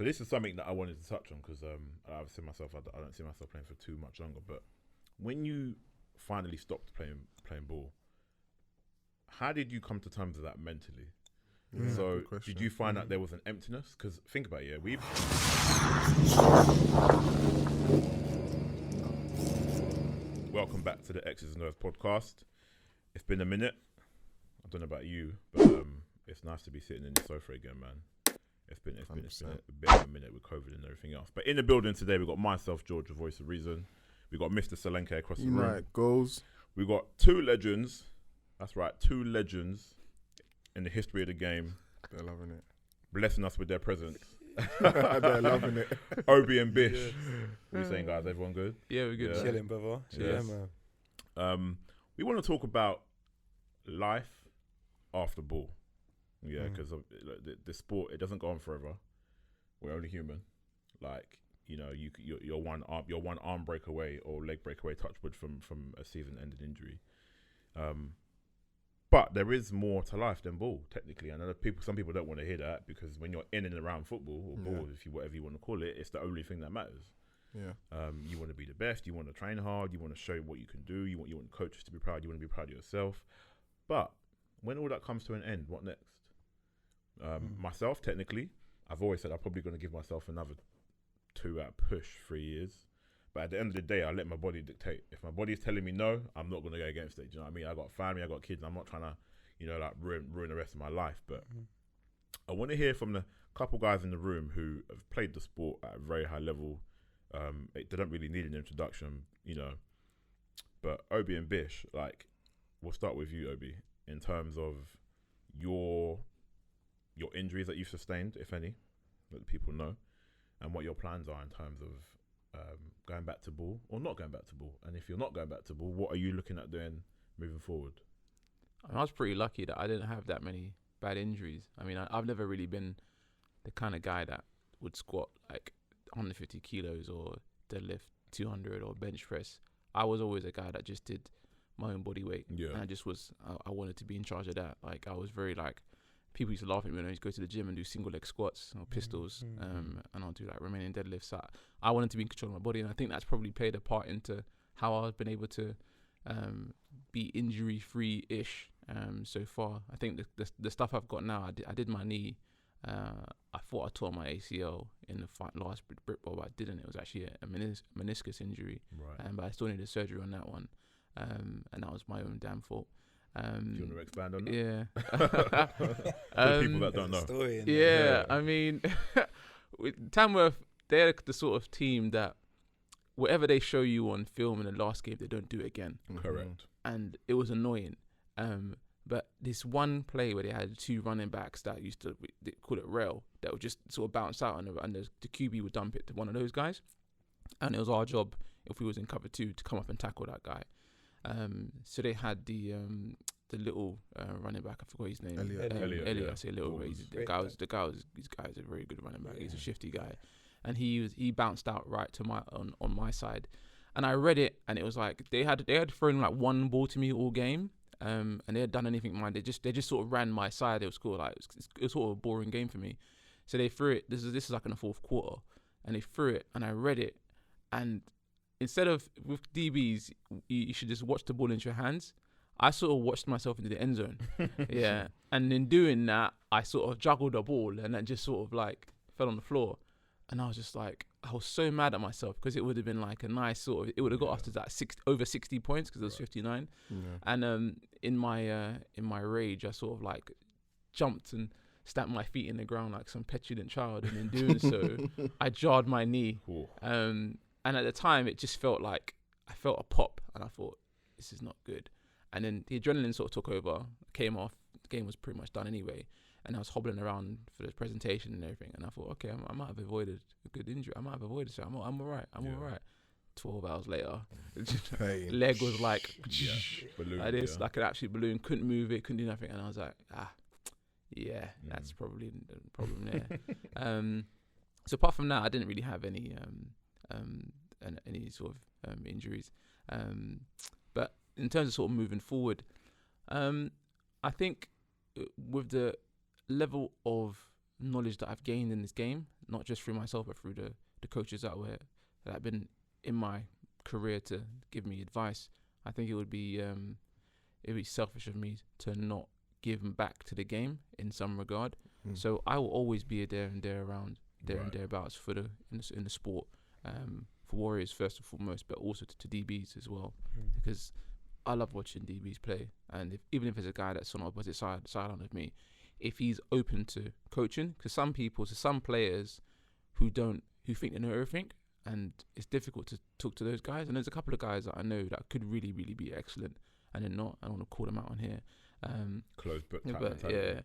So this is something that I wanted to touch on because I see myself. I don't see myself playing for too much longer. But when you finally stopped playing ball, how did you come to terms with that mentally? Yeah, So did you find that there was an emptiness? Because think about it, we've welcome back to the X's and O's podcast. It's been a minute. I don't know about you, but it's nice to be sitting in the sofa again, man. It's been a bit of a minute with COVID and everything else. But in the building today, we've got myself, George, the voice of reason. We've got Mr. Solanke across the room. Right, goals. We've got two legends. That's right, two legends in the history of the game. They're loving it. Blessing us with their presence. They're loving it. Obi and Bish. What are you saying, guys? Everyone good? Yeah, we're good. Yeah. Chilling, brother. Yes. Yeah, man. We want to talk about life after ball. Yeah, because the sport, it doesn't go on forever. We're only human. Like, you know, you're one arm break away or leg break away, touch wood, from a season-ending injury. But there is more to life than ball, technically. I know some people don't want to hear that because when you're in and around football or ball, whatever you want to call it, it's the only thing that matters. Yeah. You want to be the best. You want to train hard. You want to show what you can do. You want coaches to be proud. You want to be proud of yourself. But when all that comes to an end, what next? Myself, technically, I've always said I'm probably going to give myself another 2 at push 3 years. But at the end of the day, I let my body dictate. If my body's telling me no, I'm not going to go against it. Do you know what I mean? I got family, I got kids. I'm not trying to, like ruin the rest of my life. But I want to hear from the couple guys in the room who have played the sport at a very high level. They don't really need an introduction, But Obi and Bish, like, we'll start with you, Obi, in terms of your injuries that you've sustained, if any, that the people know, and what your plans are in terms of going back to ball or not going back to ball. And if you're not going back to ball, what are you looking at doing moving forward? I was pretty lucky that I didn't have that many bad injuries. I mean, I've never really been the kind of guy that would squat like 150 kilos or deadlift 200 or bench press. I was always a guy that just did my own body weight. Yeah. And I wanted to be in charge of that. Like, I was very like, people used to laugh at me when I used to go to the gym and do single leg squats or pistols, and I'll do like remaining deadlifts. So I wanted to be in control of my body, and I think that's probably played a part into how I've been able to be injury free-ish so far. I think the stuff I've got now, I did my knee. I thought I tore my ACL in the last Britball, but I didn't. It was actually a meniscus injury, right? But I still needed surgery on that one, and that was my own damn fault. Do you want to expand on that? Yeah. For people that don't know. Story Yeah, I mean, with Tamworth, they're the sort of team that whatever they show you on film in the last game, they don't do it again. Correct. And it was annoying. But this one play where they had 2 running backs that used to, they call it rail, that would just sort of bounce out and the QB would dump it to one of those guys. And it was our job, if we was in cover 2, to come up and tackle that guy. So they had the little running back. I forgot his name. Elliot. Yeah. I say little. The guy was a very good running back. He's a shifty guy, and he bounced out right to on my side, and I read it, and it was like they had thrown like one ball to me all game, and they had done anything mine. They just sort of ran my side. It was cool. Like it was sort of a boring game for me. So they threw it. This is like in the 4th quarter, and they threw it, and I read it, and instead of with DBs, you should just watch the ball into your hands. I sort of watched myself into the end zone. Yeah. And in doing that, I sort of juggled the ball and then just sort of like fell on the floor. And I was just like, I was so mad at myself because it would have been like a nice sort of, it would have got us to that over 60 points because it was 59. Yeah. And in my rage, I sort of like jumped and stamped my feet in the ground like some petulant child. And in doing so, I jarred my knee. Cool. And at the time, it just felt like I felt a pop, and I thought, this is not good. And then the adrenaline sort of took over, came off. The game was pretty much done anyway, and I was hobbling around for the presentation and everything. And I thought, okay, I might have avoided a good injury. I might have avoided it. I'm all right. I'm all right. 12 hours later, leg was like, balloon, like this, like an absolute balloon. Couldn't move it, couldn't do nothing. And I was like, that's probably the problem there. So apart from that, I didn't really have any sort of injuries. But in terms of sort of moving forward, I think with the level of knowledge that I've gained in this game, not just through myself, but through the coaches that have been in my career to give me advice, I think it would be selfish of me to not give back to the game in some regard. So I will always be a there and thereabouts in the sport, for Warriors first and foremost, but also to DBs as well, because I love watching DBs play, and even if there's a guy that's on the opposite sideline of me, if he's open to coaching, because some players who think they know everything, and it's difficult to talk to those guys. And there's a couple of guys that I know that could really, really be excellent, and they're not. I don't want to call them out on here. Closed book type but mentality.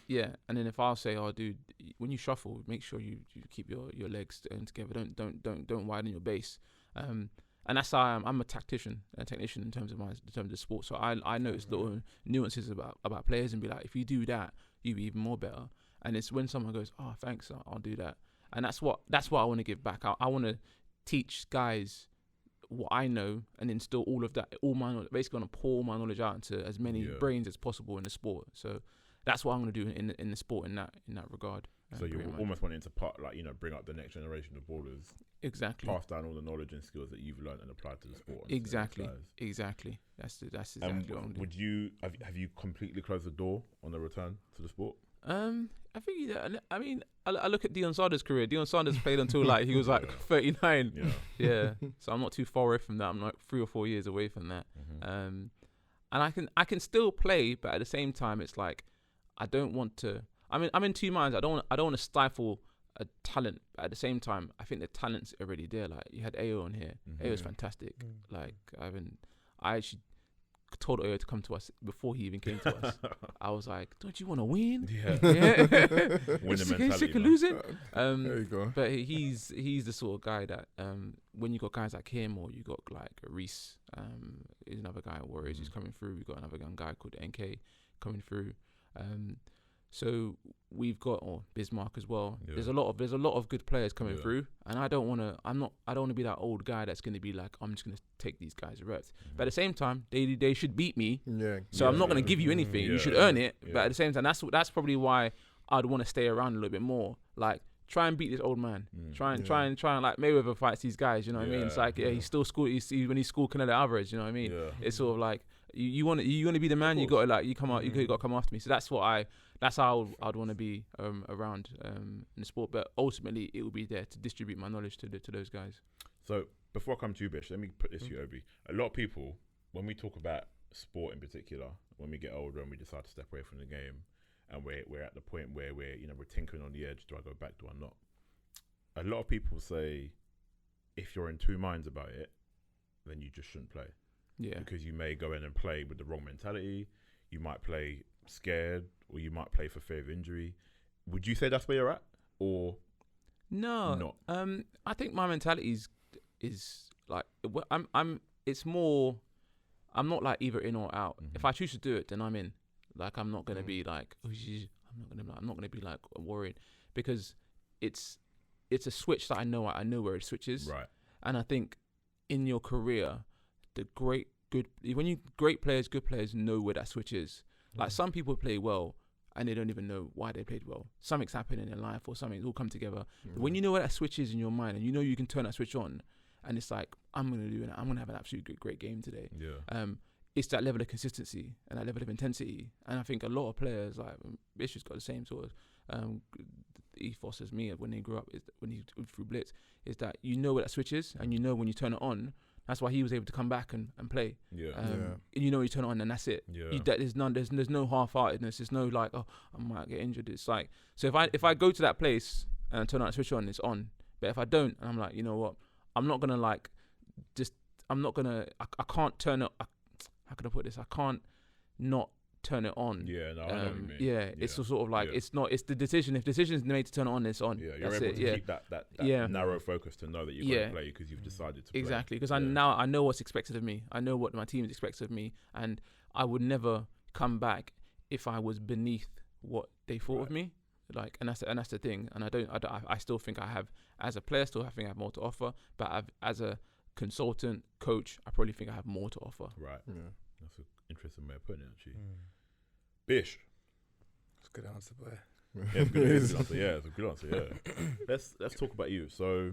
yeah. And then if I'll say, oh, dude, when you shuffle, make sure you keep your legs together. Don't widen your base. And that's how I'm a technician in terms of the sport. So I notice little nuances about players and be like, if you do that, you'll be even more better. And it's when someone goes, oh, thanks, I'll do that. And that's what I want to give back. I want to teach guys what I know and instill all of that, all my knowledge, basically want to pour my knowledge out into as many brains as possible in the sport. So that's what I'm going to do in the sport in that regard. So you're almost wanting to bring up the next generation of ballers. Exactly. Pass down all the knowledge and skills that you've learned and applied to the sport. Exactly. That's exactly what I'm doing. Have you completely closed the door on the return to the sport? I think I look at Deion Sanders' career. Deion Sanders played until he was 39. Yeah. So I'm not too far away from that. I'm like 3 or 4 years away from that. And I can still play, but at the same time, it's like I don't want to. I'm in two minds. I don't want to stifle a talent, but at the same time, I think the talent's already there. Like you had Ayo on here. Ayo's fantastic. Like I actually told Ayo to come to us before he even came to us. I was like, don't you want to win? Yeah. Winning mentality. Sick of losing. There you go. But he's the sort of guy that when you got guys like him, or you got like Reese, is another guy at Warriors who's coming through. We got another young guy called NK coming through. So we've got Bismarck as well. Yeah. There's a lot of good players coming through, and I don't want to be that old guy that's going to be like, I'm just going to take these guys reps. But at the same time, they should beat me. Yeah. So I'm not going to give you anything. You should earn it. Yeah. But at the same time, that's probably why I'd want to stay around a little bit more. Like try and beat this old man. Try and like Mayweather fights these guys. You know what I mean? It's like he's still school. When he schooled Canelo Alvarez. You know what I mean? Yeah. It's sort of like you want to be the man. You got to you got to come after me. So that's how I'd want to be around in the sport. But ultimately, it will be there to distribute my knowledge to those guys. So before I come to you, Bish, let me put this to you, Obi. A lot of people, when we talk about sport in particular, when we get older and we decide to step away from the game, and we're at the point where we're tinkering on the edge. Do I go back? Do I not? A lot of people say, if you're in two minds about it, then you just shouldn't play. Yeah. Because you may go in and play with the wrong mentality. You might play scared, or you might play for fear of injury. Would you say that's where you're at, or no? Not. I think my mentality is like It's more. I'm not like either in or out. If I choose to do it, then I'm in. Like I'm not gonna be like, I'm not gonna be like worried, because it's a switch that I know where it switches. Right. And I think in your career, great players know where that switch is. Like some people play well and they don't even know why they played well. Something's happened in their life or something's all come together. But when you know where that switch is in your mind, and you can turn that switch on, and it's like, I'm gonna do it. I'm gonna have an absolute great game today. Yeah. It's that level of consistency and that level of intensity. And I think a lot of players, like Bish has got the same sort of ethos as me when they grew up, when he through Blitz, is that you know where that switch is, and you know when you turn it on. That's why he was able to come back and play. Yeah. And you know you turn it on and that's it. Yeah. There's no half-heartedness. There's no like, oh, I might get injured. It's like, so if I go to that place and turn on that switch on, it's on. But if I don't, and I'm like, you know what, I'm not gonna like, I can't turn it. How can I put this? I can't not turn it on. Yeah, no, I know what you mean. Yeah, it's sort of like, it's the decision. If decision's made to turn it on, it's on. Yeah, you're able to keep that narrow focus to know that you're going to play because you've decided to play. Exactly, because I know what's expected of me. I know what my team is expected of me, and I would never come back if I was beneath what they thought of me. Like, and that's the thing. And I still think I have, as a player, I think I have more to offer. But as a consultant, coach, I probably think I have more to offer. Right. Yeah. That's an interesting way of putting it, actually. Bish. That's a good answer, boy. Yeah, it's a good answer. Yeah, it's a good answer. Yeah. Let's talk about you. So,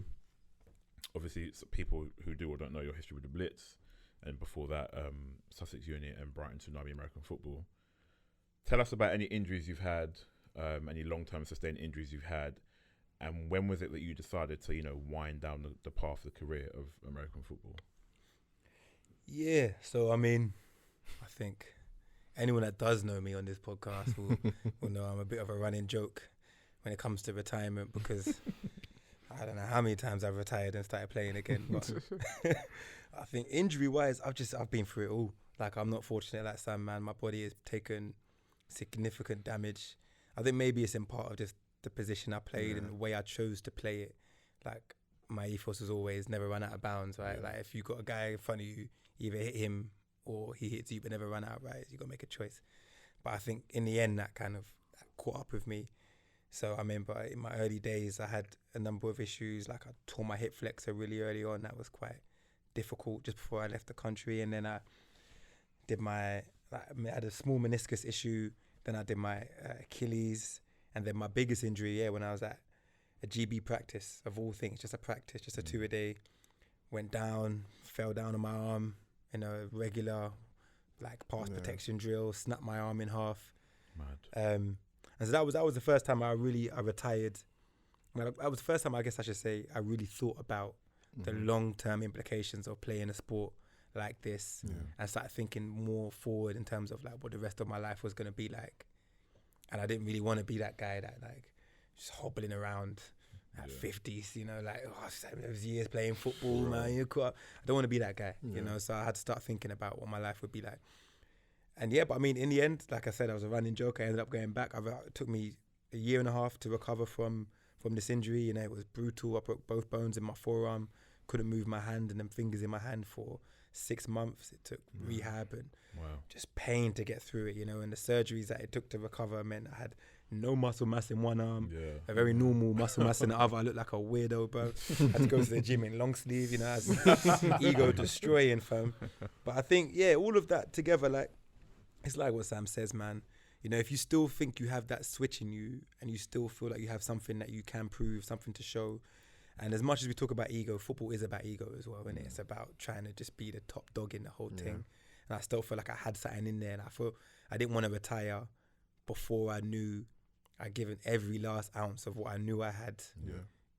obviously, it's people who do or don't know your history with the Blitz, and before that, Sussex Unit and Brighton Tsunami American Football. Tell us about any injuries you've had, any long-term sustained injuries you've had, and when was it that you decided to, wind down the path of the career of American football? Yeah, so I mean, I think anyone that does know me on this podcast will know I'm a bit of a running joke when it comes to retirement, because I don't know how many times I've retired and started playing again. But I think injury-wise, I've been through it all. Like, I'm not fortunate like some, man. My body has taken significant damage. I think maybe it's in part of just the position I played and the way I chose to play it. Like, my ethos was always never run out of bounds, right? Yeah. Like, if you got a guy in front of you, either hit him or he hits you, but never run out, right? You got to make a choice. But I think in the end, that caught up with me. So I remember in my early days, I had a number of issues. Like, I tore my hip flexor really early on. That was quite difficult just before I left the country. And then I did I had a small meniscus issue. Then I did my Achilles. And then my biggest injury, when I was at a GB practice, of all things, just a practice, just a 2-a-day, went down, fell down on my arm in a regular pass protection drill, snapped my arm in half. Mad. And so that was the first time I retired. Well, that was the first time, I guess I should say, I really thought about the long-term implications of playing a sport like this, and started thinking more forward in terms of what the rest of my life was going to be like. And I didn't really want to be that guy that just hobbling around at 50s, those years playing football, man. I don't want to be that guy, so I had to start thinking about what my life would be like. And but I mean, in the end, like I said, I was a running joke. I ended up going back. It took me a year and a half to recover from this injury. It was brutal. I broke both bones in my forearm, couldn't move my hand and them fingers in my hand for 6 months. It took rehab and just pain to get through it, and the surgeries that it took to recover meant I had no muscle mass in one arm, a very normal muscle mass in the other. I looked like a weirdo, bro. I had to go to the gym in long sleeve, as ego destroying, fam. But I think, all of that together, it's like what Sam says, man. If you still think you have that switch in you and you still feel like you have something that you can prove, something to show. And as much as we talk about ego, football is about ego as well, isn't it? It's about trying to just be the top dog in the whole thing. And I still feel like I had something in there, and I feel I didn't want to retire before I knew I'd given every last ounce of what I knew I had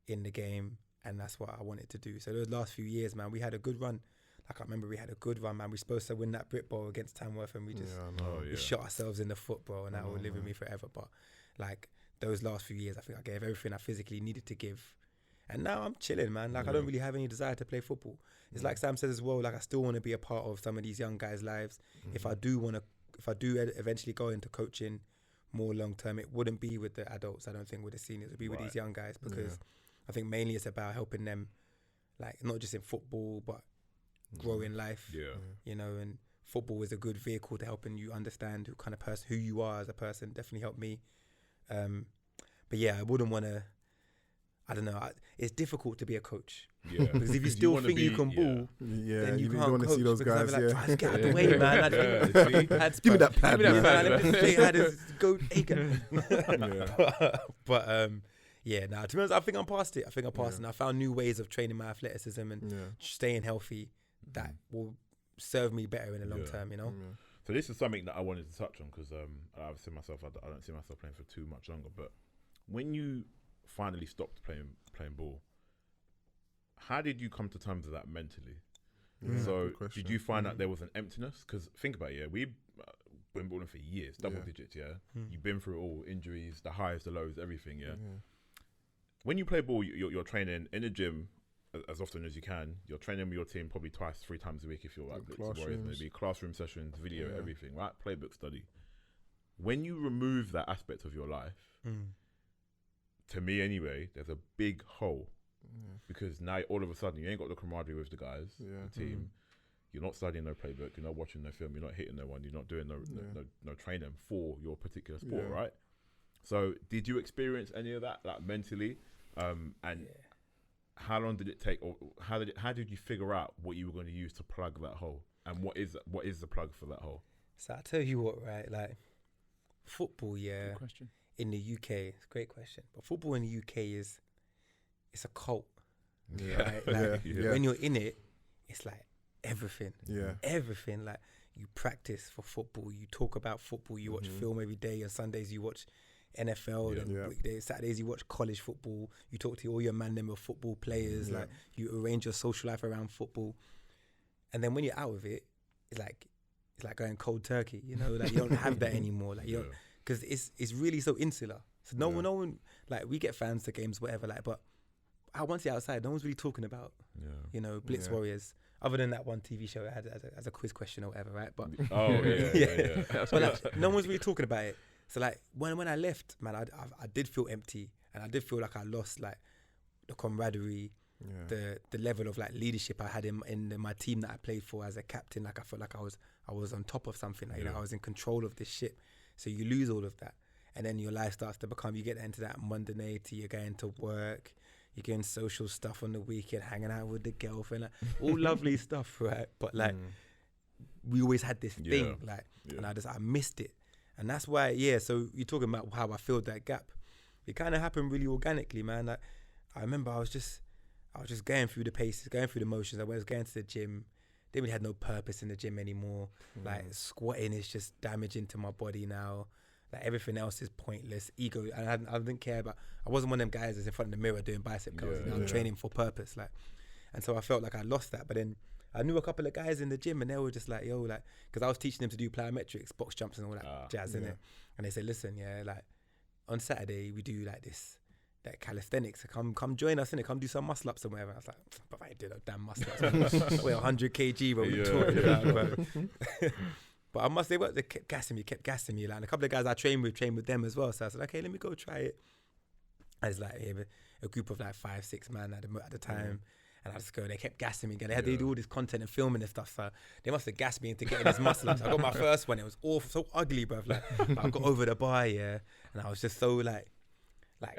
in the game, and that's what I wanted to do. So those last few years, man, we had a good run. I remember we had a good run, man. We were supposed to win that Britball against Tamworth, and we just we shot ourselves in the foot, bro, and that will live with me forever. But those last few years, I think I gave everything I physically needed to give. And now I'm chilling, man. I don't really have any desire to play football. It's like Sam says as well, I still want to be a part of some of these young guys' lives. If I do eventually go into coaching more long term, it wouldn't be with the adults, I don't think, with the seniors. It would be with these young guys, because I think mainly it's about helping them, not just in football, but grow in life. And football is a good vehicle to helping you understand who you are as a person. Definitely helped me. But I wouldn't want to, I don't know. It's difficult to be a coach. Because if you still think you can ball, then you can't want to see those guys. Like, get out of the way, man. Give me that pad, man. Go Aiken. But to be honest, I think I'm past it. And I found new ways of training my athleticism and staying healthy that will serve me better in the long term, So this is something that I wanted to touch on, because I don't see myself playing for too much longer. But when you finally stopped playing ball, how did you come to terms with that mentally? So did you find that there was an emptiness? Because think about it, we've been balling for years, double digits, You've been through it all, injuries, the highs, the lows, everything, When you play ball, you're training in the gym as often as you can. You're training with your team probably 2-3 times a week if you're Warriors, maybe classroom sessions, video, everything, right? Playbook study. When you remove that aspect of your life, to me anyway, there's a big hole, because now all of a sudden you ain't got the camaraderie with the guys, the team. You're not studying no playbook. You're not watching no film. You're not hitting no one. You're not doing no training for your particular sport, right? So did you experience any of that, mentally? And how long did it take, or how did you figure out what you were going to use to plug that hole? And what is the plug for that hole? So I tell you what, right? Football, Good question. in the UK, it's a great question, but football in the UK it's a cult. Yeah. Right? Like, when you're in it, it's like everything. Yeah. Everything. Like, you practice for football, you talk about football, you watch film every day. On Sundays you watch NFL, then weekdays, Saturdays you watch college football. You talk to all your member football players. Like, you arrange your social life around football. And then when you're out of it, it's like going cold turkey. You know, like you don't have that anymore. Like you don't, because it's really so insular. So no one, like, we get fans to games, whatever. Like, but once you're outside, no one's really talking about, you know, Blitz Warriors. Other than that one TV show it had as a quiz question or whatever, right? But but like, no one's really talking about it. So like when I left, man, I did feel empty, and I did feel like I lost like the camaraderie, the level of like leadership I had in my team that I played for as a captain. Like, I felt like I was on top of something. Like, you know, I was in control of this ship. So you lose all of that, and then your life starts to become. You get into that mundanity. You're going to work. You're getting social stuff on the weekend, hanging out with the girlfriend, like, all lovely stuff, right? But like, we always had this thing, like, and I missed it, and that's why, So you're talking about how I filled that gap. It kind of happened really organically, man. Like, I remember I was just going through the paces, going through the motions. I was going to the gym. Didn't really have no purpose in the gym anymore. Like, squatting is just damaging to my body now. Like, everything else is pointless. Ego, and I didn't care about. I wasn't one of them guys that's in front of the mirror doing bicep curls. You know, I'm training for purpose, like, and so I felt like I lost that. But then I knew a couple of guys in the gym, and they were just like, "Yo, like," because I was teaching them to do plyometrics, box jumps, and all that jazz in it. And they said, "Listen, like, on Saturday we do like this, like calisthenics. Come join us in it. Come do some muscle ups and whatever." I was like, "But I ain't doing no damn muscle ups. We're 100 kg, but we're talking about, bro." But I must say, they kept gassing me. Like, and a couple of guys I trained with them as well. So I said, okay, let me go try it. I was like, a group of like 5-6 man at the time. And I just go, they kept gassing me. They do all this content and filming and stuff. So they must have gassed me into getting this muscle up. So I got my first one. It was awful, so ugly, bruv. Like, but I got over the bar, and I was just so like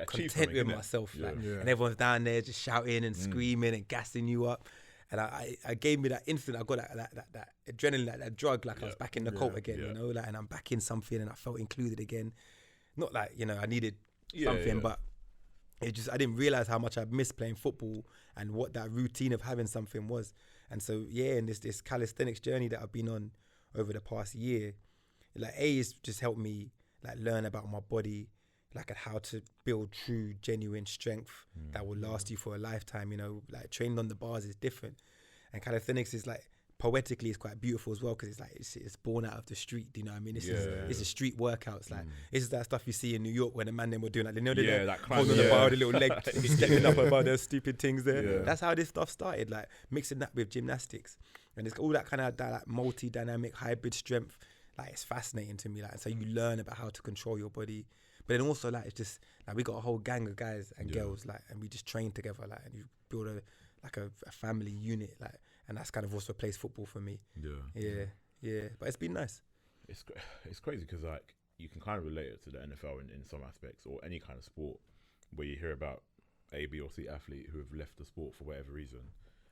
content with myself. And everyone's down there just shouting and screaming and gassing you up. And I gave me that instant. I got that adrenaline, that drug. Like, I was back in the cult again, you know. Like, and I'm back in something, and I felt included again. Not like, you know, I needed something, but it just, I didn't realize how much I missed playing football and what that routine of having something was. And so in this calisthenics journey that I've been on over the past year, like, it's just helped me like learn about my body, like how to build true, genuine strength that will last you for a lifetime. You know, like, training on the bars is different, and calisthenics is like, poetically, it's quite beautiful as well, because it's like it's born out of the street. Do you know what I mean? This is a street workouts. Like, this is that stuff you see in New York when the man them were doing, like, they're that holding the bar with the little leg, stepping up about their stupid things there. That's how this stuff started. Like, mixing that with gymnastics, and it's all that kind of like multi-dynamic hybrid strength. Like, it's fascinating to me. Like, so you learn about how to control your body. But then also, like, it's just like, we got a whole gang of guys and girls, like, and we just train together, like, and you build a family unit, like, and that's kind of also plays football for me. But it's been nice. It's crazy because, like, you can kind of relate it to the NFL in some aspects, or any kind of sport where you hear about A, B, or C athlete who have left the sport for whatever reason,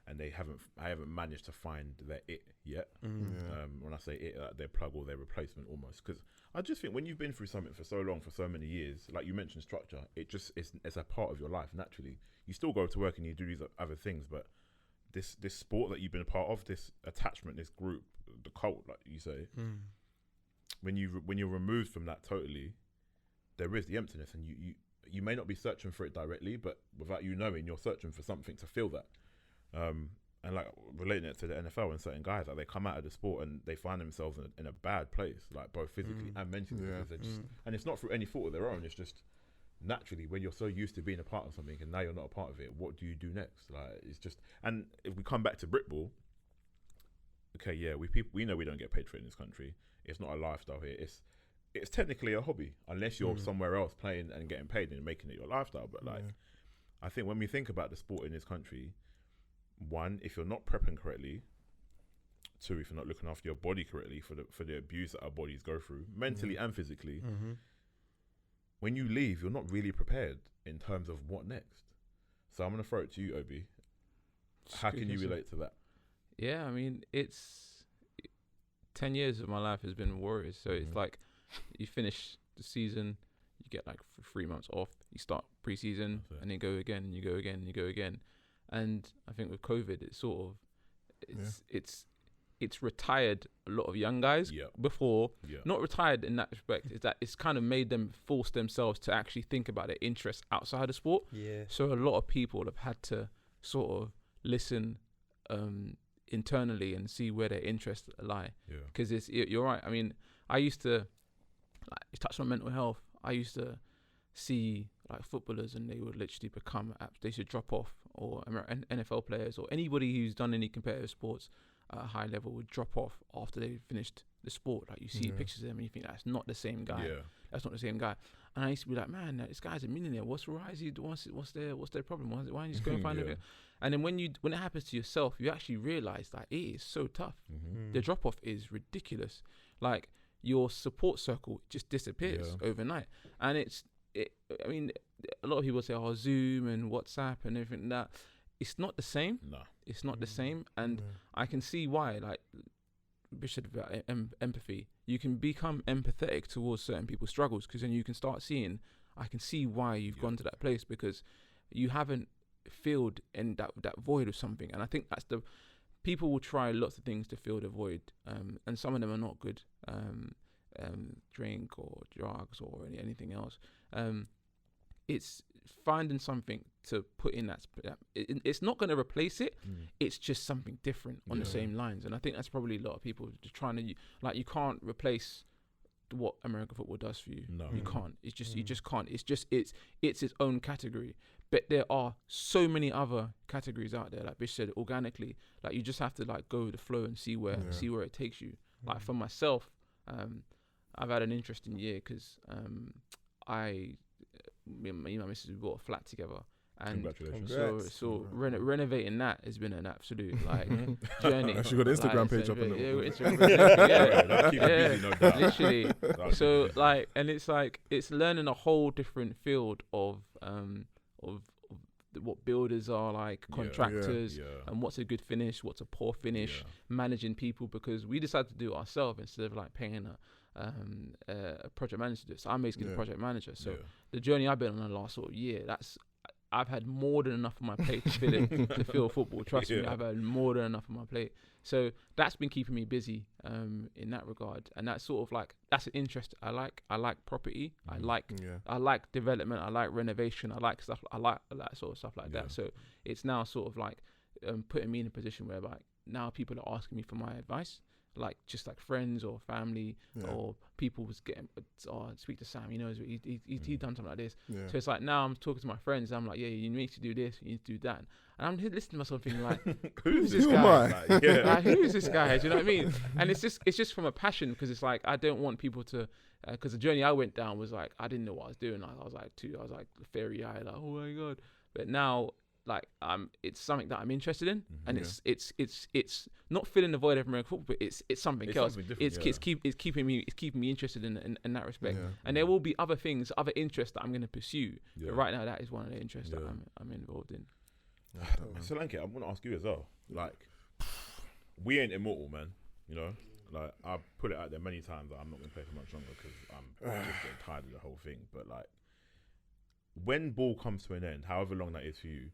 and I haven't managed to find their it yet. When I say it, their plug or their replacement almost, because I just think when you've been through something for so long, for so many years, like you mentioned structure, it's a part of your life naturally. You still go to work and you do these other things, but this sport that you've been a part of, this attachment, this group, the cult, like you say, when you're removed from that totally, there is the emptiness, and you may not be searching for it directly, but without you knowing, you're searching for something to fill that. And like, relating it to the NFL and certain guys, like, they come out of the sport and they find themselves in a bad place, like, both physically and mentally. And it's not through any fault of their own. It's just naturally, when you're so used to being a part of something and now you're not a part of it, what do you do next? Like, it's just, and if we come back to Britball, okay, we know we don't get paid for it in this country. It's not a lifestyle here. It's technically a hobby, unless you're somewhere else playing and getting paid and making it your lifestyle. But like, I think when we think about the sport in this country, one, if you're not prepping correctly, two, if you're not looking after your body correctly for the abuse that our bodies go through, mentally and physically, when you leave, you're not really prepared in terms of what next. So I'm going to throw it to you, Obi. How can you relate to that? Yeah, I mean, it's 10 years of my life has been Warriors. So it's like, you finish the season, you get like 3 months off. You start preseason and then go again, and you go again, and you go again. And I think with COVID, it's sort of it's retired a lot of young guys before. Not retired in that respect, is that it's kind of made them force themselves to actually think about their interests outside of sport. So a lot of people have had to sort of listen internally and see where their interests lie. Because you're right. I mean, I used to, like, you touched on mental health. I used to see like footballers, and they would literally they should drop off, or NFL players, or anybody who's done any competitive sports at a high level would drop off after they finished the sport. Like, you see pictures of them and you think, that's not the same guy. That's not the same guy. And I used to be like, man, this guy's a millionaire. What's their problem? Why aren't you just going and find it? And then when it happens to yourself, you actually realize that it is so tough. The drop off is ridiculous. Like, your support circle just disappears overnight. And I mean, a lot of people say, oh, Zoom and WhatsApp and everything like that. It's not the same. No. It's not the same. And I can see why, like Bishop, about empathy. You can become empathetic towards certain people's struggles, because then you can start seeing, I can see why you've gone to that place, because you haven't filled in that void of something. And I think that's people will try lots of things to fill the void, and some of them are not good. Drink or drugs or anything else. It's finding something to put in that. It's not going to replace it. It's just something different on the same lines. And I think that's probably a lot of people just trying to, like, you can't replace what American football does for you. No, you can't. It's just you just can't. It's its own category. But there are so many other categories out there, like Bish said, organically. Like, you just have to like go with the flow and see where it takes you. Like, for myself, I've had an interesting year, because me and my missus, we bought a flat together, and so renovating that has been an absolute like journey. She got an Instagram page up on it. Literally. So like, and it's like, it's learning a whole different field of what builders are like, contractors, and what's a good finish, what's a poor finish, managing people, because we decided to do it ourselves instead of like paying a project manager to do it. So I'm basically the project manager. So the journey I've been on the last sort of year, I've had more than enough on my plate to fill football. Trust me, I've had more than enough on my plate. So that's been keeping me busy in that regard, and that's sort of like, that's an interest I like. I like property. I like development. I like renovation. I like stuff. I like that sort of stuff like that. So it's now sort of like putting me in a position where like now people are asking me for my advice. Like, just like friends or family or people was getting, speak to Sam, he knows he done something like this. So it's like, now I'm talking to my friends, I'm like, you need to do this, you need to do that, and I'm listening to myself thinking like, who's this guy? Like, who is this guy? Do you know what I mean? And it's just from a passion, because it's like, I don't want people to, because the journey I went down was like, I didn't know what I was doing. I was like fairy eye, like, oh my god. But now, like, it's something that I'm interested in, and it's not filling the void of American football, but it's something else. It's keeping me interested in that respect. And there will be other things, other interests that I'm going to pursue. But right now, that is one of the interests that I'm involved in. So, Lanky, I want to ask you as well. Like, we ain't immortal, man. You know, like, I've put it out there many times that I'm not going to play for much longer because I'm just getting tired of the whole thing. But like, when ball comes to an end, however long that is for you,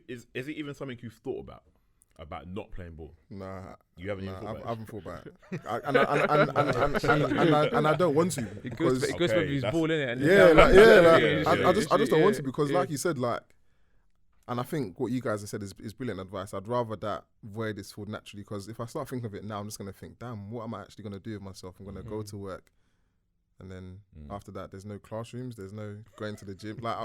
is it even something you've thought about not playing ball? Nah, you haven't even thought about it. I haven't thought about it, and I don't want to, because it goes with his ball in it. I just don't want to, because like you said, like, and I think what you guys have said is brilliant advice. I'd rather that void is filled naturally, because if I start thinking of it now, I'm just gonna think, damn, what am I actually gonna do with myself? I'm gonna go to work. And then after that, there's no classrooms, there's no going to the gym. Like,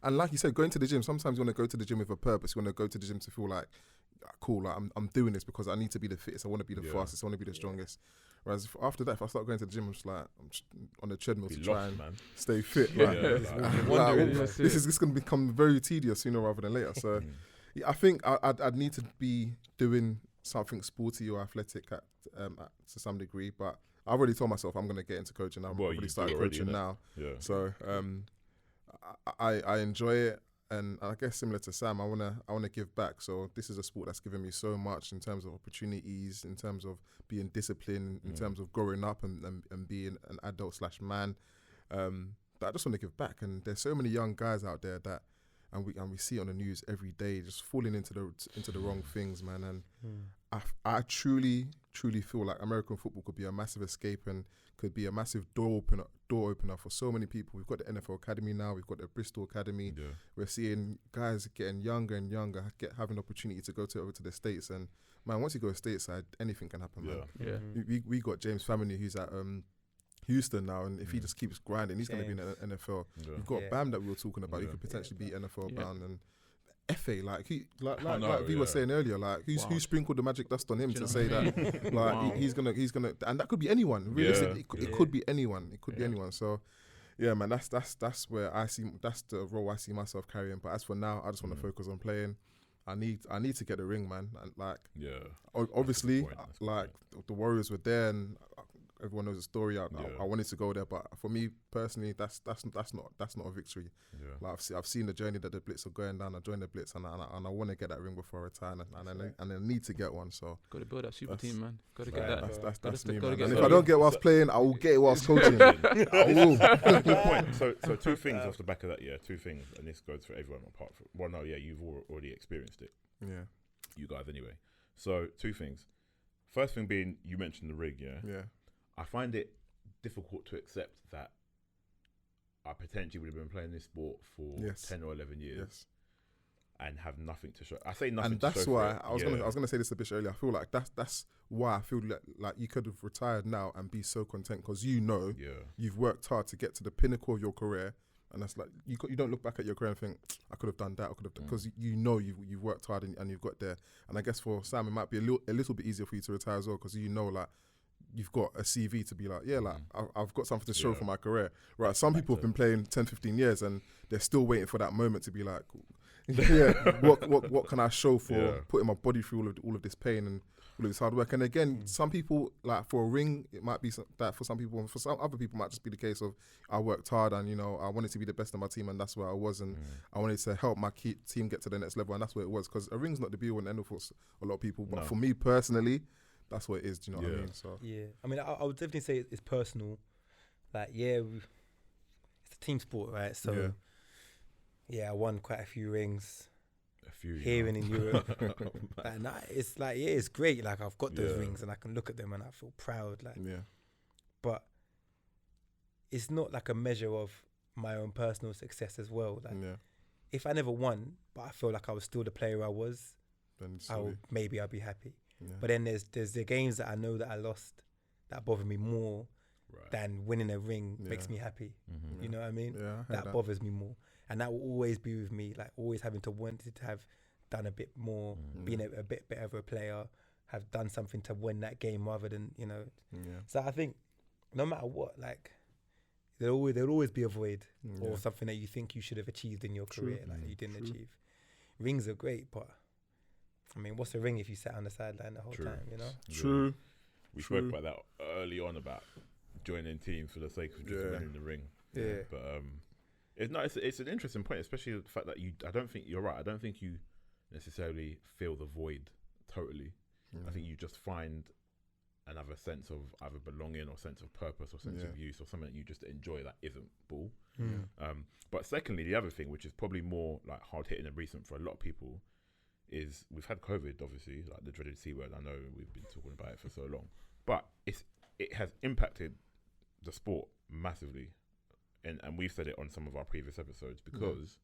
and like you said, going to the gym, sometimes you want to go to the gym with a purpose. You want to go to the gym to feel like, cool, like I'm doing this because I need to be the fittest. I want to be the fastest. I want to be the strongest. Whereas after that, if I start going to the gym, I'm just on the treadmill to try and stay fit. This is going to become very tedious sooner rather than later. So I think I'd need to be doing something sporty or athletic to some degree, but I already told myself I'm going to get into coaching. I've already started coaching now. So I enjoy it, and I guess similar to Sam, I wanna give back. So this is a sport that's given me so much in terms of opportunities, in terms of being disciplined, in terms of growing up and being an adult / man. that I just want to give back. And there's so many young guys out there that, and we see it on the news every day, just falling into the wrong things, man. And I truly feel like American football could be a massive escape and could be a massive door opener for so many people. We've got the NFL Academy now. We've got the Bristol Academy. Yeah. We're seeing guys getting younger and younger, having the opportunity to go over to the States. And man, once you go stateside, anything can happen, man. Yeah. We got James Family, who's at Houston now, and if he just keeps grinding, he's going to be in the NFL. Yeah. We've got Bam that we were talking about, who could potentially be NFL bound, and FA, like we were saying earlier, like who sprinkled the magic dust on him to say that, like he's gonna, and that could be anyone. Realistically, it could be anyone. It could be anyone. So, yeah, man, that's where that's the role I see myself carrying. But as for now, I just want to focus on playing. I need to get the ring, man. And like, obviously, like the Warriors were there, and everyone knows the story. I wanted to go there, but for me personally, that's not a victory. Yeah. Like I've seen the journey that the Blitz are going down. I joined the Blitz, and I want to get that ring before I retire, and I need to get one. So got to build that super team, man. Got to get that. That's me, man. And if I don't get whilst playing, I will get it whilst coaching. I will. Good point. So two things off the back of that. Yeah, two things, and this goes for everyone apart from. Well, no, yeah, you've already experienced it. Yeah. You guys, anyway. So two things. First thing being, you mentioned the rig. Yeah. I find it difficult to accept that I potentially would have been playing this sport for 10 or 11 years and have nothing to show. I say nothing and to show. And that's why I was gonna say this a bit earlier. I feel like that's why I feel like you could have retired now and be so content because you've worked hard to get to the pinnacle of your career, and that's like you don't look back at your career and think I could have done that. I could have done because you've worked hard and you've got there. And I guess for Sam it might be a little bit easier for you to retire as well because like. You've got a CV to be like, I've got something to show for my career. Right, some people have been playing 10, 15 years and they're still waiting for that moment to be like, what can I show for putting my body through all of this pain and all of this hard work? And again, some people, like for a ring, it might be that for some people, and for some other people, it might just be the case of I worked hard and, I wanted to be the best of my team and that's where I was and I wanted to help my team get to the next level and that's where it was. Because a ring's not the be all and end all for a lot of people. But for me personally, that's what it is. Do you know what I mean? So I mean, I would definitely say it's personal. Like, it's a team sport, right? So, I won quite a few rings. Here and in Europe. And it's like, it's great. Like, I've got those rings and I can look at them and I feel proud. Like, but it's not like a measure of my own personal success as well. Like, if I never won, but I feel like I was still the player I was, then maybe I'll be happy. Yeah. But then there's the games that I know that I lost that bother me more than winning a ring makes me happy. Mm-hmm. You know what I mean? Yeah, that bothers me more. And that will always be with me, like always having to want to have done a bit more, being a bit better of a player, have done something to win that game rather than, So I think no matter what, like there'll always be a void or something that you think you should have achieved in your career, like you didn't achieve. Rings are great, but I mean, what's a ring if you sat on the sideline the whole time, True. We spoke about that early on about joining teams for the sake of just winning the ring. Yeah. But it's an interesting point, especially the fact that I don't think you're right. I don't think you necessarily feel the void totally. I think you just find another sense of either belonging or sense of purpose or sense of use or something that you just enjoy that isn't ball. But secondly, the other thing, which is probably more like hard hitting and recent for a lot of people, is we've had COVID, obviously, like the dreaded C word. I know we've been talking about it for so long, but it has impacted the sport massively, and we've said it on some of our previous episodes because,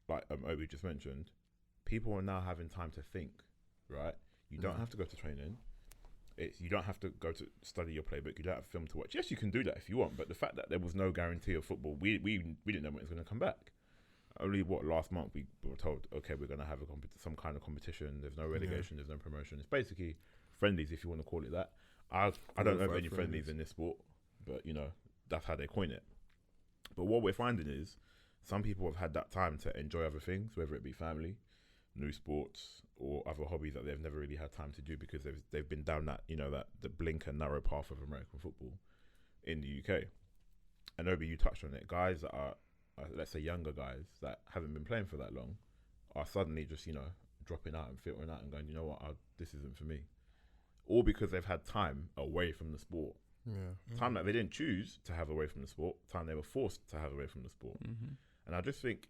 like Obi just mentioned, people are now having time to think. Right, you don't have to go to training. You don't have to go to study your playbook. You don't have film to watch. Yes, you can do that if you want, but the fact that there was no guarantee of football, we didn't know when it was going to come back. Only last month we were told, okay, we're going to have some kind of competition. There's no relegation, there's no promotion. It's basically friendlies, if you want to call it that. I don't know of any friendlies in this sport, but that's how they coin it. But what we're finding is some people have had that time to enjoy other things, whether it be family, new sports, or other hobbies that they've never really had time to do because they've been down that that the blink and narrow path of American football in the UK. And Obi, you touched on it. Guys that are let's say younger guys that haven't been playing for that long are suddenly just dropping out and filtering out and going, this isn't for me, all because they've had time away from the sport Time that they didn't choose to have away from the sport, time they were forced to have away from the sport. And I just think,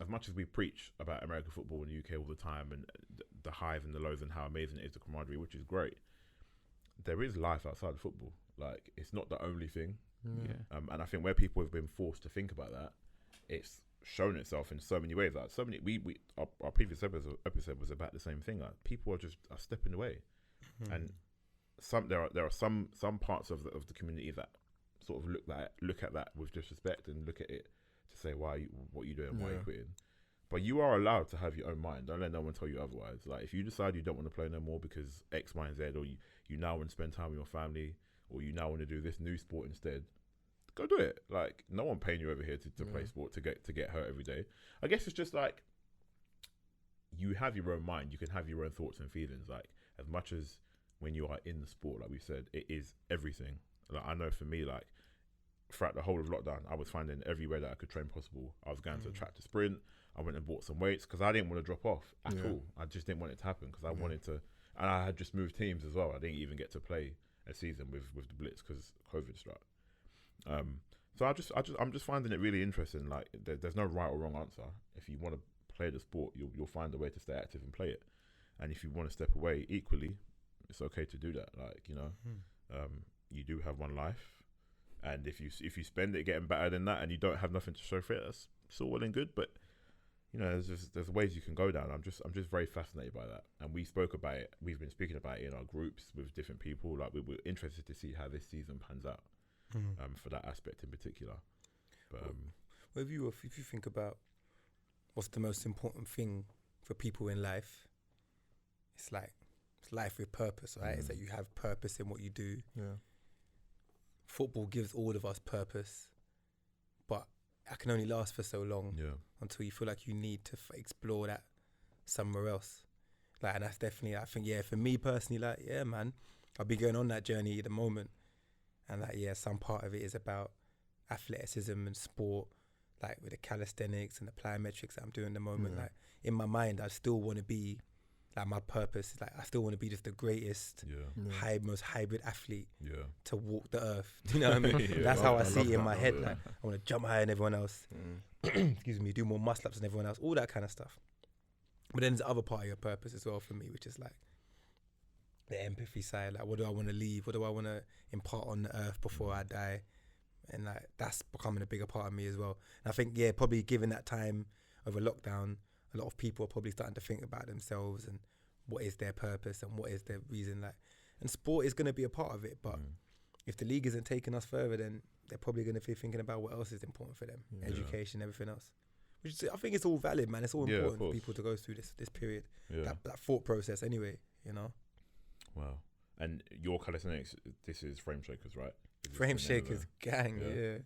as much as we preach about American football in the UK all the time and the highs and the lows and how amazing it is, the camaraderie, which is great, there is life outside of football. Like, it's not the only thing. And I think where people have been forced to think about that, it's shown itself in so many ways. Like, so many, our previous episode was about the same thing. Like, people are stepping away, and there are some parts of the community that sort of look at that with disrespect and look at it to say, what are you doing? Why are you quitting? But you are allowed to have your own mind. Don't let no one tell you otherwise. Like, if you decide you don't want to play no more because X, Y, and Z, or you now want to spend time with your family, or you now want to do this new sport instead, go do it. Like, no one paying you over here to play sport to get hurt every day. I guess it's just like, you have your own mind. You can have your own thoughts and feelings. Like, as much as when you are in the sport, like we said, it is everything. Like, I know for me, like, throughout the whole of lockdown, I was finding every way that I could train possible. I was going to track to sprint. I went and bought some weights because I didn't want to drop off at all. I just didn't want it to happen because I wanted to. And I had just moved teams as well. I didn't even get to play a season with the Blitz because COVID struck. So I'm just finding it really interesting. Like, there's no right or wrong answer. If you want to play the sport, you'll find a way to stay active and play it. And if you want to step away, equally, it's okay to do that. Like, you do have one life. And if you spend it getting better than that and you don't have nothing to show for it, that's all well and good. But there's ways you can go down. I'm just very fascinated by that. And we spoke about it. We've been speaking about it in our groups with different people. Like, we were interested to see how this season pans out, for that aspect in particular. But if you think about what's the most important thing for people in life, it's life with purpose, right? It's that you have purpose in what you do. Yeah. Football gives all of us purpose, but it can only last for so long until you feel like you need to explore that somewhere else. Like, and that's definitely, I think, for me personally, like, man, I'll be going on that journey at the moment. And like, some part of it is about athleticism and sport, like with the calisthenics and the plyometrics that I'm doing at the moment. Like, in my mind, I still want to be, like, my purpose is like, I still want to be just the greatest, most hybrid athlete to walk the earth. Do you know what I mean? That's how I see it in my head. Like, I want to jump higher than everyone else. Excuse me, do more muscle ups than everyone else, all that kind of stuff. But then there's the other part of your purpose as well for me, which is like the empathy side. Like, what do I want to leave? What do I want to impart on the earth before I die? And like, that's becoming a bigger part of me as well. And I think, probably given that time over lockdown, a lot of people are probably starting to think about themselves and what is their purpose and what is their reason. Like, and sport is going to be a part of it, but if the league isn't taking us further, then they're probably going to be thinking about what else is important for them, education, everything else. Which is, I think it's all valid, man. It's all important for people to go through this period, that thought process anyway, Wow. And your calisthenics, this is Frame Shakers, right? Frame Shakers gang,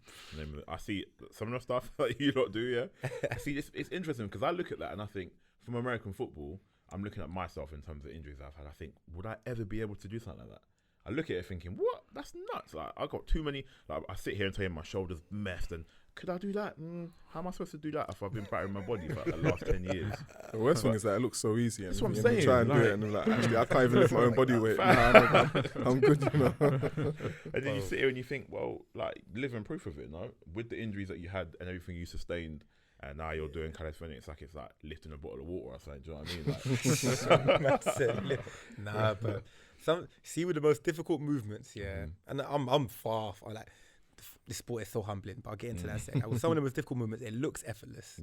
I see some of the stuff that you lot do, I see it's interesting because I look at that and I think, from American football, I'm looking at myself in terms of injuries I've had. I think, would I ever be able to do something like that? I look at it thinking, what? That's nuts. Like, I got too many. Like, I sit here and tell you my shoulders messed, and could I do that? How am I supposed to do that if I've been battering my body for the last 10 years? The worst thing is that it looks so easy. That's what I'm saying. Try and do it, and I'm like, actually, I can't even lift my own body weight. I'm good, And then you sit here and you think, well, like, living proof of it, no? With the injuries that you had and everything you sustained, and now you're doing calisthenics, it's like lifting a bottle of water or something. Do you know what I mean? Nah, but with the most difficult movements, and I'm far. Like, this sport is so humbling, but I'll get into that in a second. With some of the most difficult movements, it looks effortless.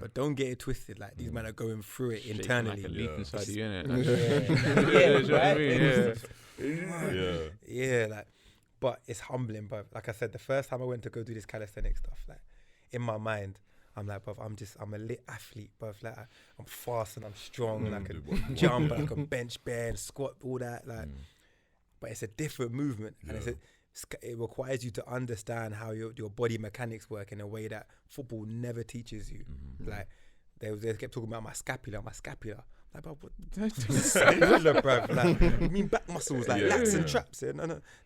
But don't get it twisted. Like, these men are going through it internally. Like a leaf inside you, innit? Like, but it's humbling, bro. Like I said, the first time I went to go do this calisthenics stuff, like, in my mind, I'm like, bruv, I'm a lit athlete, bruv. Like, I'm fast and I'm strong and I can jump and I can bench, bear and squat, all that. Like, but it's a different movement, and it requires you to understand how your body mechanics work in a way that football never teaches you. Like, they kept talking about my scapula. Like, bro, what? Scapula, bro. Like, you mean back muscles, like lats and traps?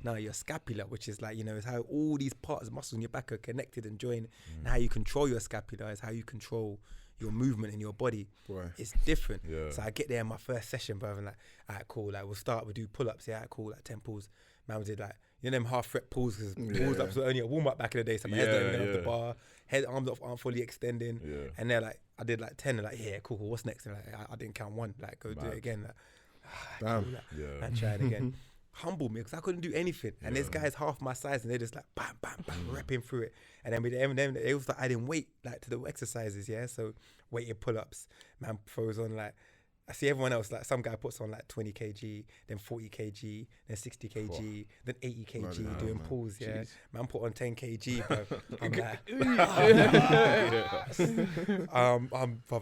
No, your scapula, which is like, is how all these parts, muscles in your back are connected and joined, and how you control your scapula is how you control your movement in your body. It's different. So I get there in my first session, bro, and like, alright, cool. Like, we'll do pull-ups. Cool. Like, 10 pulls. Man, we did like, you know them half rep pulls, because pulls ups were only a warm up back in the day, so my head's not even going off the bar, arms aren't fully extending, and they're like, I did like 10, and like, yeah, cool, what's next? And like, I didn't count one, like, go do it again, like, Damn. and try it again. Humble me, because I couldn't do anything, and this guy's half my size, and they're just like bam, bam, bam, repping through it, and then with them, they also adding weight like to the exercises, so weighted pull-ups, man throws on like. I see everyone else, like some guy puts on like 20 kg, then 40 kg, then 60 kg, then 80 kg doing pulls, Man put on 10 kg, bro.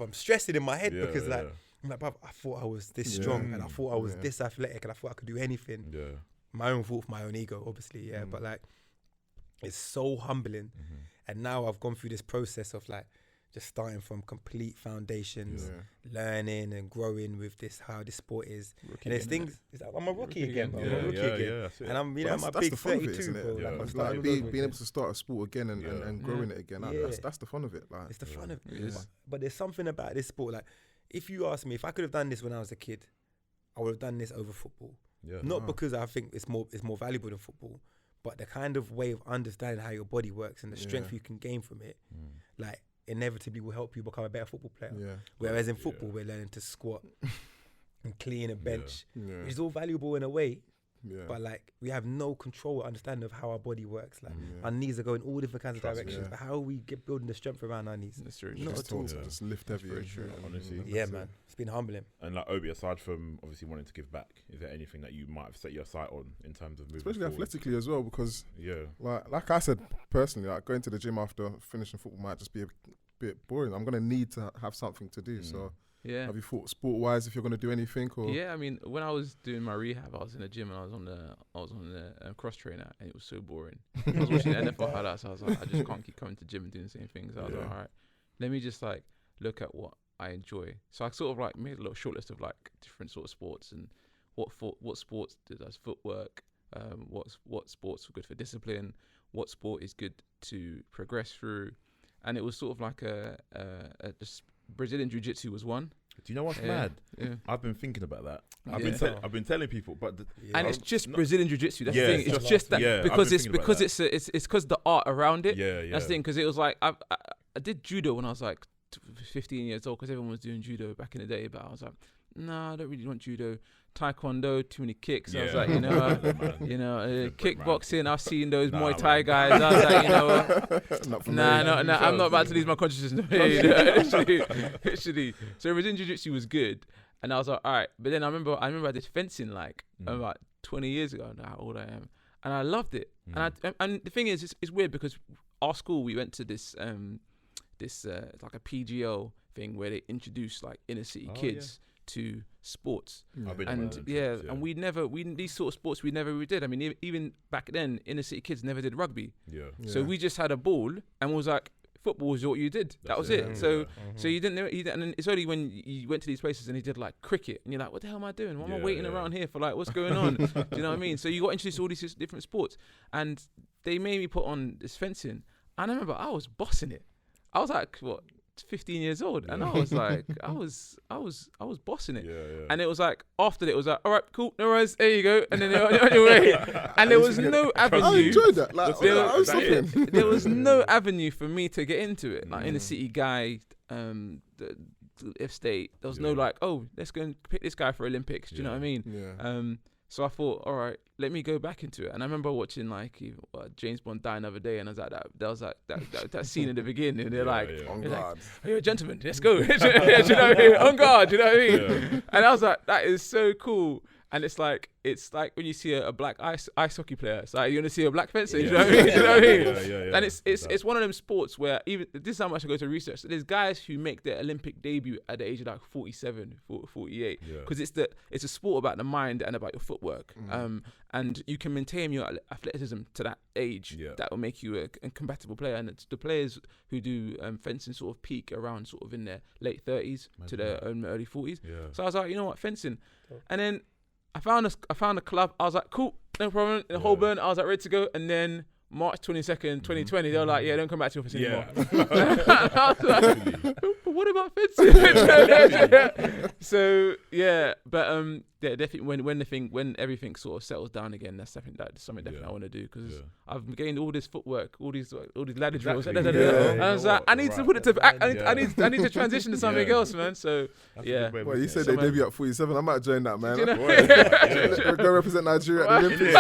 I'm stressing in my head because like, I'm like, bruv, I thought I was this strong and I thought I was this athletic and I thought I could do anything. Yeah. My own fault for my own ego, obviously, but like, it's so humbling. And now I've gone through this process of like, just starting from complete foundations, learning and growing with how this sport is. Rookie and there's things, I'm a rookie again. I'm a rookie again. And I'm, I'm a big 32, bro. It's like being able to start a sport again and growing it again. That's the fun of it. Like, it's the fun of it. But there's something about this sport. Like, if you ask me, if I could have done this when I was a kid, I would have done this over football. Not because I think it's more valuable than football, but the kind of way of understanding how your body works and the strength you can gain from it, like, inevitably will help you become a better football player. Whereas in football, we're learning to squat and clean a bench, which is all valuable in a way. But like, we have no control or understanding of how our body works. Like, our knees are going all different kinds of directions. But how are we building the strength around our knees? That's true. Not at all. Just lift heavy. Honestly. Yeah, man. It's been humbling. And like, Obi, aside from obviously wanting to give back, is there anything that you might have set your sight on in terms of moving especially forward? athletically as well? Because like I said personally, like going to the gym after finishing football might just be a bit boring. I'm gonna need to have something to do. So have you thought sport wise if you're gonna do anything? Or I mean, when I was doing my rehab, I was in the gym and I was on the cross trainer, and it was so boring. I was watching NFL highlights. I was like, I just can't keep coming to gym and doing the same things. I was like, all right, let me just like look at what I enjoy. So I sort of like made a little short list of like different sort of sports and what sports does footwork, what sports are good for discipline, what sport is good to progress through. And it was sort of like just Brazilian Jiu-Jitsu was one. Do you know what's mad? I've been thinking about that. I've been telling people, but and it's just Brazilian Jiu-Jitsu. That's the thing. It's just that because it's because the art around it. That's the thing. Because it was like I did judo when I was like 15 years old, because everyone was doing judo back in the day. But I was like, no, I don't really want judo. Taekwondo, too many kicks. I was like, kickboxing. I've seen those Muay Thai guys. I was like, no, I'm not about to lose my consciousness. Literally. So Brazilian Jiu-Jitsu was good, and I was like, all right. But then I remember I did fencing like about 20 years ago. I don't know how old I am, and I loved it. And the thing is, it's weird because our school, we went to this like a PGL thing where they introduced like inner city kids to sports, and these sort of sports we never really did. I mean, even back then, inner city kids never did rugby. So we just had a ball and was like, football was what you did. That was it. So you didn't know. And then it's only when you went to these places and he did like cricket, and you're like, what the hell am I doing? Why am I waiting around here for like, what's going on? Do you know what I mean? So you got introduced to all these different sports, and they made me put on this fencing. And I remember I was bossing it. I was like, what, 15 years old, and I was like, I was bossing it. And it was like, after it was like, all right, cool, no worries, there you go, and then you're on your way. And there was no avenue. I enjoyed that. Like, there was no avenue for me to get into it. Like inner city guy, the F-State. There was no like, oh, let's go and pick this guy for Olympics. Do you know what I mean? So I thought, all right, let me go back into it. And I remember watching like James Bond Die Another Day, and I was like, that was like that scene in the beginning. And they're like, on guard. Like, you're a gentleman, let's go. Do you know what I mean? On guard, you know what I mean? And I was like, that is so cool. And it's like when you see a black ice hockey player, it's like you're gonna see a black fencer. You know what I mean? You know what I mean? And it's one of them sports where even this is how much I go to research. So there's guys who make their Olympic debut at the age of like 47, 48, because it's a sport about the mind and about your footwork. And you can maintain your athleticism to that age. That will make you a compatible player. And it's the players who do fencing sort of peak around sort of in their late 30s to their early 40s. So I was like, you know what, fencing, and then I found a club. I was like, cool, no problem. In Holborn, I was like, ready to go. And then March 22nd, 2020, they were like, don't come back to office anymore. I was like, but what about fencing? So yeah, but yeah, definitely when everything sort of settles down again, that's something definitely I want to do because I've gained all this footwork, all these ladder drills, and I was like, I need to put it to I need to transition to something else, man. So Well, you said they debut at 47. I might join that, man. You know? Go represent Nigeria at the Olympics.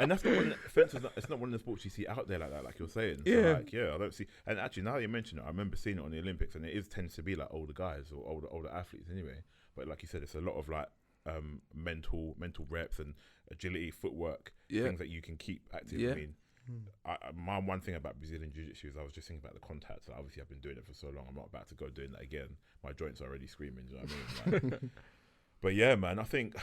And that's not one. It's not one of the sports you see out there like that, like you're saying. So like, I don't see. And actually, now that you mention it, I remember seeing it on the Olympics, and it tends to be like older guys or older athletes anyway. But like you said, it's a lot of like mental reps and agility, footwork, things that you can keep active. I mean, my one thing about Brazilian Jiu-Jitsu is I was just thinking about the contact. So obviously, I've been doing it for so long. I'm not about to go doing that again. My joints are already screaming. Do you know what I mean? Like, but yeah, man, I think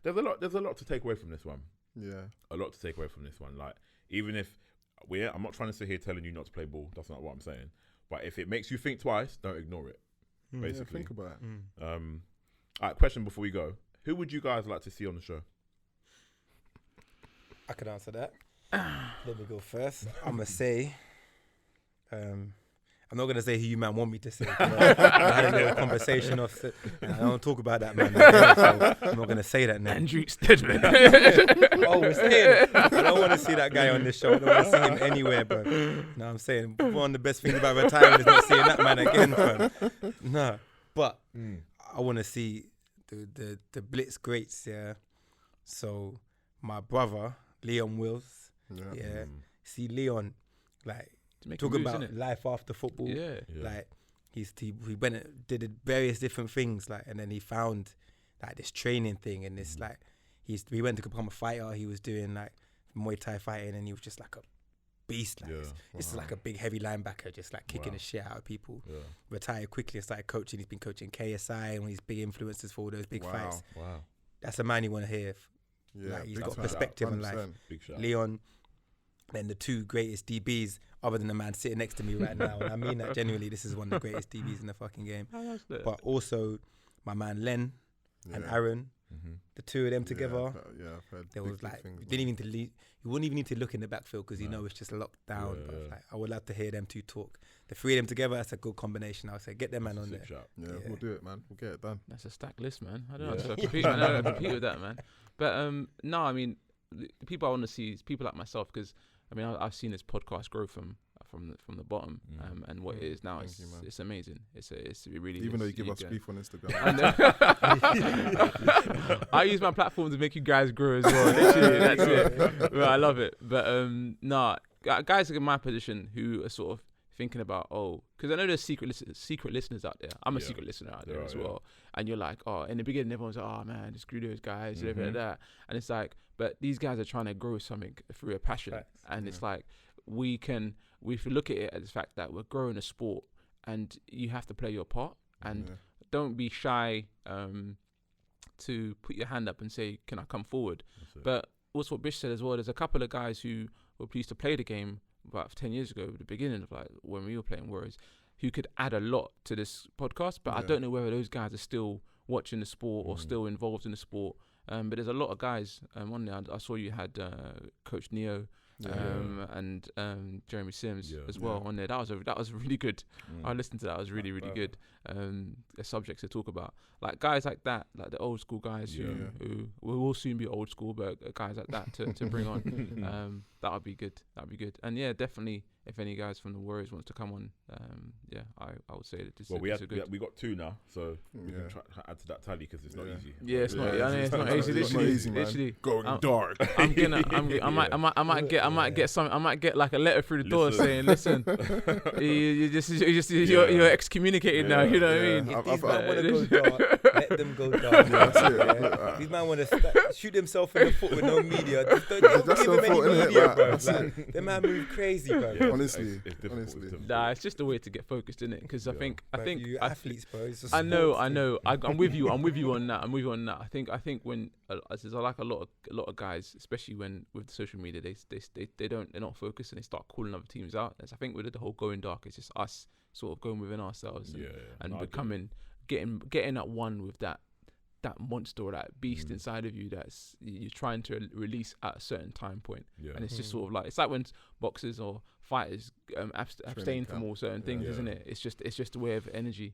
there's a lot to take away from this one. Yeah, a lot to take away from this one. Like, even if I'm not trying to sit here telling you not to play ball. That's not what I'm saying. But if it makes you think twice, don't ignore it. Basically, think about it. All right, question before we go: who would you guys like to see on the show? I could answer that. Let me go first. I'm gonna say, I'm not gonna say who you man want me to say. I had a little conversation off. I don't talk about that man. So I'm not gonna say that now. Andrew Stedman. Oh, we're saying I don't want to see that guy on this show. I don't want to see him anywhere, bro. No, I'm saying one of the best things about retiring is not seeing that man again, bro. No, but I want to see the Blitz greats. Yeah. So my brother Leon Wills. Yeah. See Leon, like. Talk about life after football. Like he went and did various different things, like, and then he found like this training thing, and this like he went to become a fighter. He was doing like Muay Thai fighting, and he was just like a beast. Like this is like a big heavy linebacker, just like kicking the shit out of people. Retired quickly and started coaching. He's been coaching KSI and one of these big influencers for all those big fights. Wow, that's a man you want to hear. Like, he's got perspective in life. Leon. Then the two greatest DBs, other than the man sitting next to me right now, and I mean that genuinely. This is one of the greatest DBs in the fucking game. But also my man Len and Aaron, the two of them together. There was like you wouldn't even need to look in the backfield because you know it's just locked down. But like, I would love to hear them two talk. The three of them together, that's a good combination. I would say get them man on there. We'll do it, man. We'll get it done. That's a stacked list, man. I don't know how to compete. I don't know how to compete with that, man. But no, I mean, the people I want to see is people like myself because. I mean, I've seen this podcast grow from the bottom, and what it is now, it's amazing. It's really even though you give us beef on Instagram. I use my platform to make you guys grow as well. Literally, that's it. Well, I love it. But guys in my position who are sort of thinking about because I know there's secret listeners out there. I'm a secret listener out there as well. And you're like, in the beginning everyone's like, oh man, just screw those guys, and everything like that. And it's like, but these guys are trying to grow something through a passion. And it's like we look at it as the fact that we're growing a sport, and you have to play your part, and don't be shy to put your hand up and say, can I come forward? But also what Bish said as well, there's a couple of guys who were pleased to play the game about 10 years ago, at the beginning of like when we were playing Warriors, who could add a lot to this podcast, but I don't know whether those guys are still watching the sport or still involved in the sport. But there's a lot of guys. One day I saw you had Coach Neo and Jeremy Sims as well on there. That was really good. I listened to that. It was really good. A subject to talk about, like guys like that, like the old school guys who will soon be old school, but guys like that to bring on. That would be good. And yeah, definitely. If any guys from the Warriors wants to come on, I would say that this is good. We got two now, so we can try to add to that tally because it's not easy. Yeah, it's not. I mean, it's not easy. Literally, going dark. I might get like a letter through the door saying, listen, you're excommunicated now. You know what I mean? If these man want to go dark, let them go dark. These man want to shoot themselves in the foot with no media. Don't give them any media, bro. Them man move crazy, bro. Honestly. Nah, it's just a way to get focused, isn't it? Because I think you athletes, bro. It's a I know. I'm with you on that. I think when there's like a lot of guys, especially when with social media, they're not focused and they start calling other teams out. I think with the whole going dark, it's just us sort of going within ourselves and becoming getting at one with that that monster or that beast inside of you that's you're trying to release at a certain time point. And it's just sort of like, it's like when boxers or fighters abstain from all certain things, isn't it? It's just a way of energy.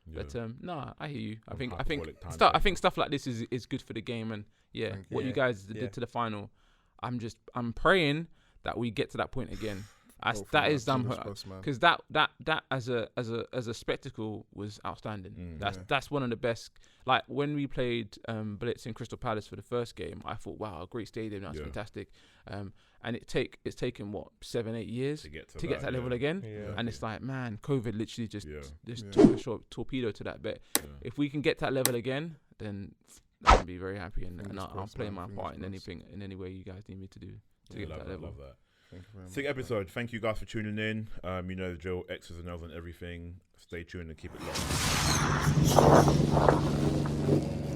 But no, I hear you. I think stuff like this is good for the game, and what you guys did to the final, I'm praying that we get to that point again. That is because that as a spectacle was outstanding. That's one of the best. Like when we played Blitz in Crystal Palace for the first game, I thought, wow, a great stadium, that's fantastic. And it's taken what 7-8 years to get to that level again. And it's like, man, COVID literally just took a short torpedo to that. But if we can get that level again, then I'll be very happy, and I'll play my part in any way you guys need me to do to get to that level. Love that. Sick episode. Thank you guys for tuning in. You know the drill, X's and O's and everything. Stay tuned and keep it locked.